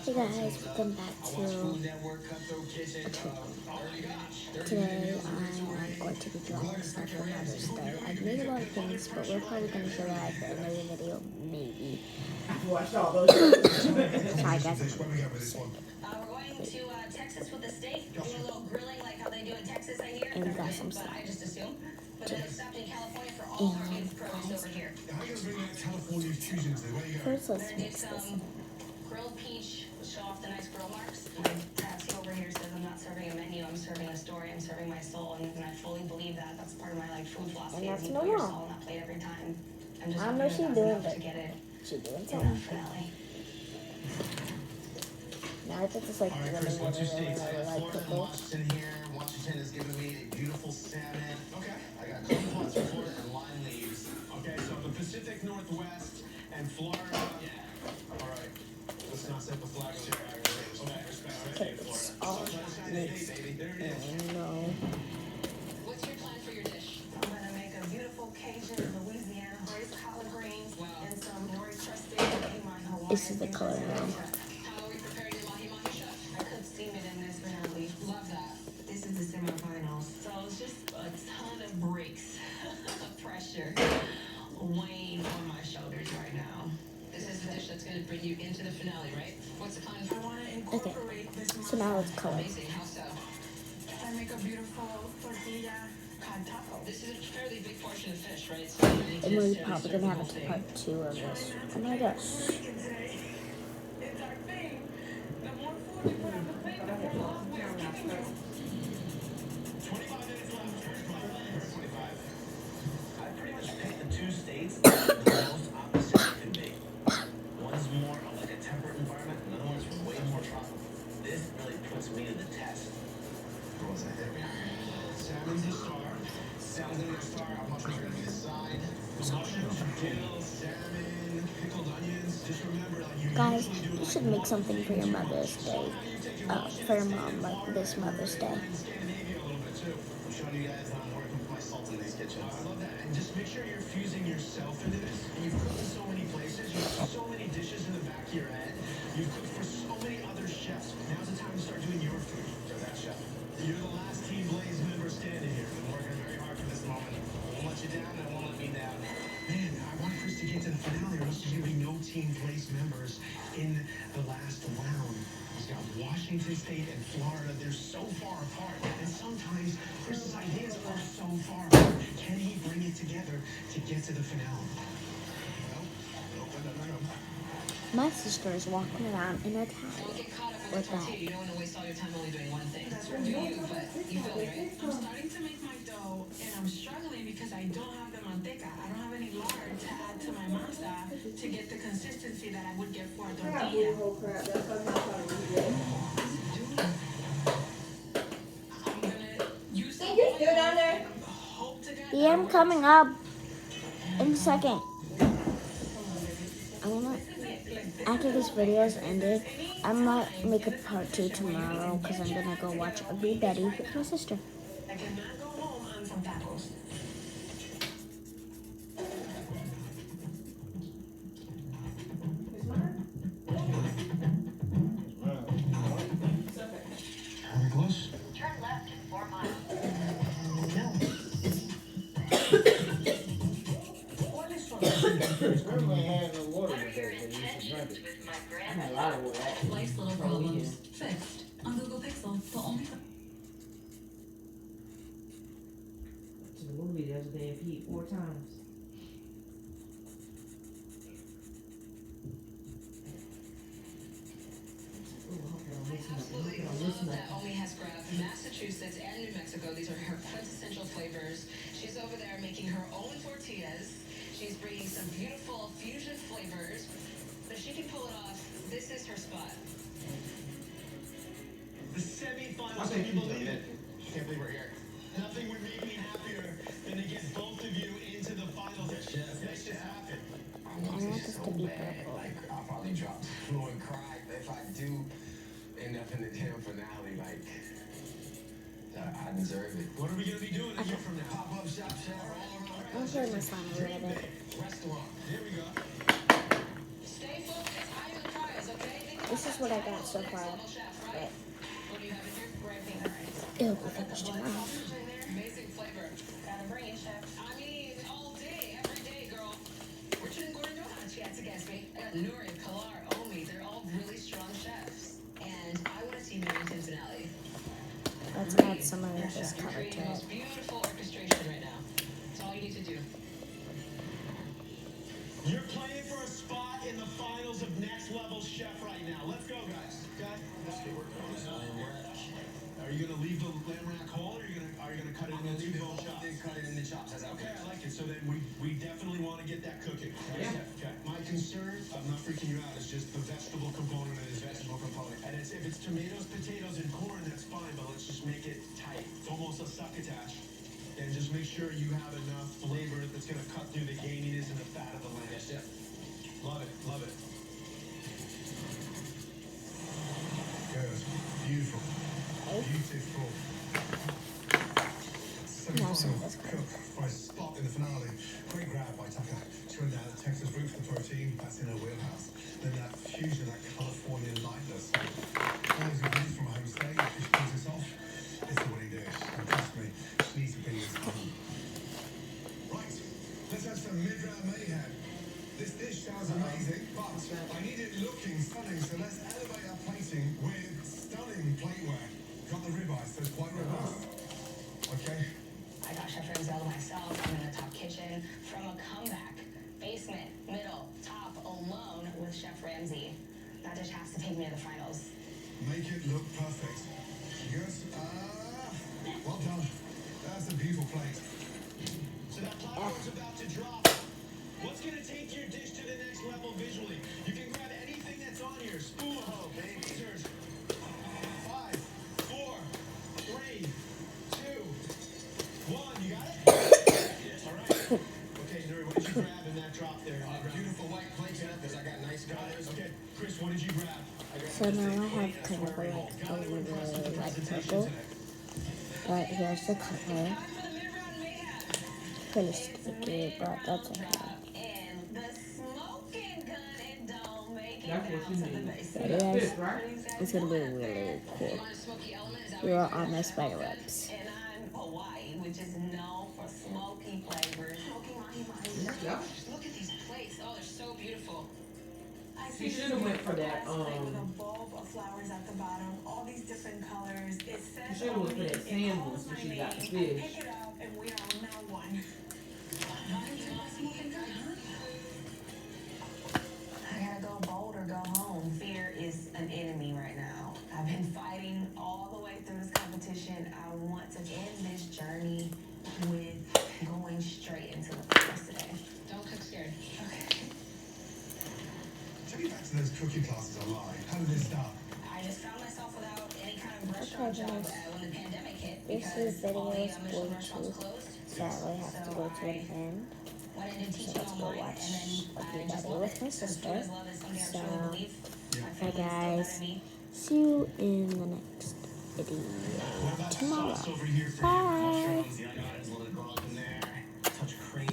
Hey guys, welcome back to Today I'm going to be drawing stuff for Mother's Day. I've made a lot of things, but we're probably going to show that for another video, maybe. I've watched all those. Sorry guys, I'm sick. We're going to Texas with the steak, do a little grilling like how they do in Texas, I hear. And we got some But stuff. I just assume. But then it stopped in California for all our beautiful produce over here. First, let's We're gonna do mix this. some grilled peach, show off the nice grill marks. Patsy over here says I'm not serving a menu, I'm serving a story, I'm serving my soul, and I fully believe that. That's part of my food philosophy. And that's you no put your wrong. soul on that plate every time. I'm just I know hoping she's that's doing enough it. to get it She's doing in something. that finale. Now I think it's like really, really, like pickle. Washington here. Washington has given me a beautiful salmon. Okay. I got kumquats for it and lime leaves. Okay, so the Pacific Northwest and Florida. Yeah. All right. Let's not set the flag on the flag. Okay, respect. Okay, it's all mixed. No. What's your plan for your dish? I'm gonna make a beautiful Cajun Louisiana braised collard greens and some nori crusted Hawaiian. This is the color now. How are we preparing your mahi-mahi, chef? I could steam it in this finale. Love that. This is the semifinals. So it's just a ton of breaks of pressure weighing on my shoulders right now. This is the dish that's going to bring you into the finale, right? What's the plan? I want to incorporate this. So now let's color. Amazing. How so? I make a beautiful tortilla cod taco. This is a fairly big portion of fish, right? So And we're probably going to have a part 2 of this. Oh my gosh. It's our thing. The more food we put on the plate, the more love we're giving you. 25 minutes left. 25. I pretty much picked the two states that are the most opposite it can be. One's more of like a temperate environment, another one's way more tropical. This really puts me to the test. What was I there? Salmon's the star. Salmon's gonna be the star. Our mushrooms are gonna be the side. The mushrooms, dill, salmon, pickled onions. Just remember, like you Guys, usually do you like should make something for your Mother's Day. For your mom, like this Mother's Day. Scandinavia a little bit too. I'm showing you guys how I'm working with my salt in these kitchens. I love that. And just make sure you're fusing yourself into this. And you've cooked in so many places. You have so many dishes in the back of your head. You've cooked for so many other chefs. Now's the time to start doing your food. So that chef. You're the last Team Blaze member standing here. Been working very hard for this moment. Won't let you down and won't let me down. Man, I want Chris to get to the finale, or else there's going to be no Team Blaze members in the last round. He's got Washington State and Florida. They're so far apart. And sometimes Chris's ideas are so far apart. Can he bring it together to get to the finale? No. My sister is walking around in a Don't towel get caught up with with the tortilla. You that. don't want to waste all your time only doing one thing. That's what do you, but you feel me, right? I'm starting to make my dough, and I'm struggling because I don't have the manteca. I don't have any lard to add to my masa to get the consistency that I would get for a tortilla. I'm gonna use some oil and hope to God Yeah, I'm coming up in a second. I'm gonna, after this video is ended, I might make a part 2 tomorrow because I'm gonna go watch Ugly Betty with my sister. I cannot go home on some tacos. Are we close? Turn left in 4 miles. Normally I have no water What are your today, but you should drink intentions it. with my I had a grand lot of water. Life's little problems fixed on Google Pixel. The only To the movie the other day and peed 4 times. Ooh, I hope I don't miss nothing. I Absolutely hope I don't miss love that nothing. Omi has grabbed Massachusetts and New Mexico. These are her quintessential flavors. She's over there making her own tortillas. She's bringing some beautiful fusion flavors. But if she can pull it off, this is her spot. The semifinals. I Can think you you believe did it? it. Can't believe we're here. Nothing would make me happier than to get both of you into the finals. This just happened. I I want this to be bad. purple. Like, I'll probably drop the floor and cry. But if I do end up in the damn finale, like, I deserve it. What are we gonna be doing a year from now? Pop-up shop, I'm putting my slime a little bit. Restaurant. There we go. Stay focused. Eye on the prize, okay? Think This is what I got so far. But it'll be finished tomorrow. Amazing flavor. Gotta bring it, chef. I mean, all day, every day, girl. Richard and Gordon don't have a chance against me. Nuri, Pilar, Omi, they're all really strong chefs. And I want to see Millington finale. Let's add some of this You're color creating to the it. most beautiful orchestration right now. That's all you need to do. You're playing for a spot in the finals of Next Level Chef right now. Let's go, guys. Okay? Are you gonna leave the lamb rack whole, or are you gonna cut it in the two-bone chops? Cut it in the chops. Okay, I like it. So then we definitely want to get that cooking. Yeah. Okay. My concern, I'm not freaking you out, is just the vegetable component of this vegetable component. And if it's tomatoes, potatoes, and corn, that's fine, but let's just make it tight. It's almost a succotash. And just make sure you have enough flavor that's gonna cut through the gaminess and the fat of the lamb. Yes, chef. Love it, love it. Good. Beautiful. Beautiful. Now some of Semi-final this color. cook by spot in the finale. Great grab by Tucker. She went down the Texas route for the protein. That's in her wheelhouse. Then that fusion, that Californian lightness. Always good from a home state. If she pulls this off, it's a winning dish. And trust me, she needs to bring this home. Right. Let's have some mid-round mayhem. This dish sounds amazing, but I need it looking stunning, so let's elevate our plating with stunning plateware. Got the ribeye, so it's quite robust. Okay. I got Chef Ramsay all to myself. I'm in the top kitchen. From a comeback, basement, middle, top, alone with Chef Ramsay. That dish has to take me to the finals. Make it look perfect. Good. Well done. That's a beautiful plate. So that platform's about to drop. What's gonna take your dish to the next level visually? You can grab anything that's on here. Spoon hoe, baby. Scissors. 5, 4, 3, 2, 1. You got it? Yes. All right. Okay, Nuri, what did you grab in that drop there? Beautiful white plate, chef, because I got nice colors. Okay, Chris, what did you grab? So now I have kind of a like a really like purple. But here's the color. Time for the mid-round mayhem. Pretty sticky, but that's okay. And the smoking gun, it don't make it That's down what you to the need. basement. It is. Fish, right? It's gonna be really cool. We are on my spider webs. And I'm Hawaii, which is known for smoky flavors. Smoky mahi-mahi. Yeah. Look at these plates. Oh, they're so beautiful. I She see shoulda this went for that, plate with a bulb of flowers at the bottom, all these different colors. It says She shoulda went for that it sandwich calls when my she got the name. fish. Pick it up, and we are now one. I gotta go bold or go home. Fear is an enemy right now. I've been fighting all the way through this competition. I want to end this journey with going straight into the finals today. Don't cook scared. Okay. Take me back to those cooking classes online. How did this start? I just found myself without any kind of restaurant Okay, job guys. when the pandemic hit This because video all the is Michelin going restaurants to closed. sadly have to go to an end. Went into So teaching let's go online, watch and then a I Big just Daddy love with it. my 'Cause sister. food is love is something I So, truly believe. My Bye family instilled that guys. in me. See you in the next video What about tomorrow. sauce over here for you? Bye. Mushrooms, the onions, a little garlic in there.